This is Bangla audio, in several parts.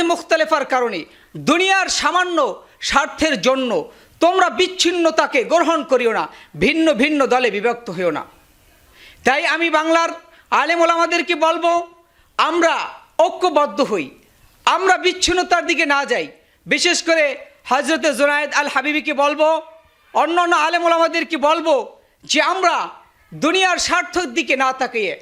ফিরকাতে মুখতালিফার কারণে, দুনিয়ার সামান্য স্বার্থের জন্য তোমরা বিচ্ছিন্নতাকে গ্রহণ করিও না, ভিন্ন ভিন্ন দলে বিভক্ত হইও না। তাই আমি বাংলার আলেম ওলামাদেরকে বলবো, আমরা ঐক্যবদ্ধ হই, আমরা বিচ্ছিন্নতার দিকে না যাই। বিশেষ করে হজরতে জুনায়েদ আল হাবিবিকে বলবো, অন্যান্য আলেম ওলামাদেরকে বলবো যে আমরা দুনিয়ার স্বার্থের দিকে না তাকিয়ে,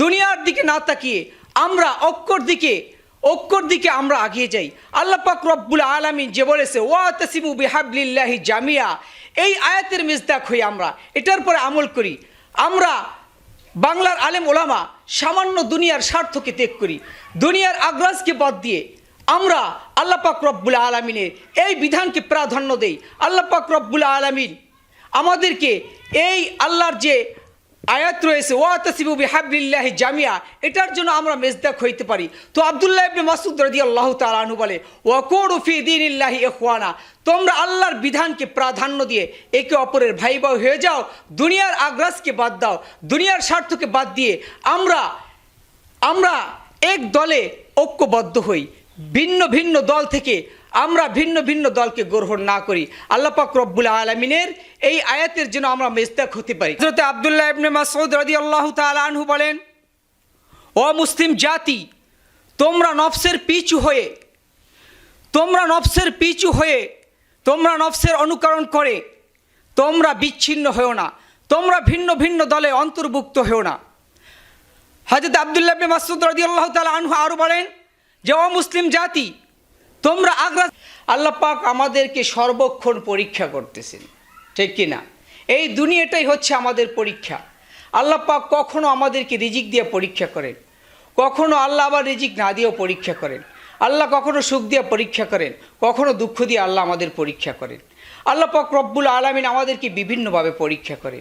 দুনিয়ার দিকে না তাকিয়ে আমরা ঐক্যর দিকে আমরা এগিয়ে যাই। আল্লাহ পাক রব্বুল আলামিন যে বলেছে ওয়াতাসিমু বিহাবলিল্লাহি জামিয়া, এই আয়াতের মিসদাক হই আমরা, এটার পরে আমল করি। আমরা বাংলার আলেম ওলামা সামান্য দুনিয়ার স্বার্থকে ত্যাগ করি, দুনিয়ার আগ্রাসকে বাদ দিয়ে আমরা আল্লাহ পাক রব্বুল আলামিনের এই বিধানকে প্রাধান্য দেই। আল্লাহ পাক রব্বুল আলামিন আমাদেরকে এই আল্লাহর যে আয়াত রয়েছে ওয়াতাসিমু বিহাবলিল্লাহি জামিয়া, এটার জন্য আমরা মেজদাক হইতে পারি। তো আব্দুল্লাহ ইবনে মাসউদ রাদিয়াল্লাহু তাআলা আনহু বলে ওয়াকুরু ফি দীনিল্লাহি ইখওয়ানা, তোমরা আল্লাহর বিধানকে প্রাধান্য দিয়ে একে অপরের ভাই ভাই হয়ে যাও, দুনিয়ার আগ্রাসকে বাদ দাও, দুনিয়ার স্বার্থকে বাদ দিয়ে আমরা এক দলে ঐক্যবদ্ধ হই, ভিন্ন ভিন্ন দল থেকে আমরা ভিন্ন ভিন্ন দলকে গ্রহণ না করি। আল্লাহ পাক রব্বুল আলামিনের এই আয়াতের জন্য আমরা মেজদাক হতে পারি। হযরত আব্দুল্লাহ ইবনে মাসউদ রাদিয়াল্লাহু তাআলা আনহু বলেন, ও মুসলিম জাতি, তোমরা নফসের পিছু হয়ে তোমরা নফসের অনুকরণ করে তোমরা বিচ্ছিন্ন হও না, তোমরা ভিন্ন ভিন্ন দলে অন্তর্ভুক্ত হও না। হযরত আব্দুল্লাহ ইবনে মাসউদ রাদিয়াল্লাহু তাআলা আনহু আরো বলেন যে ও মুসলিম জাতি, তোমরা আল্লাহ পাক আমাদেরকে সর্বক্ষণ পরীক্ষা করতেছেন, ঠিক কি না? এই দুনিয়াটাই হচ্ছে আমাদের পরীক্ষা। আল্লাহ পাক কখনো আমাদেরকে রিজিক দিয়ে পরীক্ষা করেন, কখনো আল্লাহ আবার রিজিক না দিয়েও পরীক্ষা করেন। আল্লাহ কখনো সুখ দিয়ে পরীক্ষা করেন, কখনো দুঃখ দিয়ে আল্লাহ আমাদের পরীক্ষা করেন। আল্লাহ পাক রব্বুল আলামিন আমাদেরকে বিভিন্নভাবে পরীক্ষা করেন।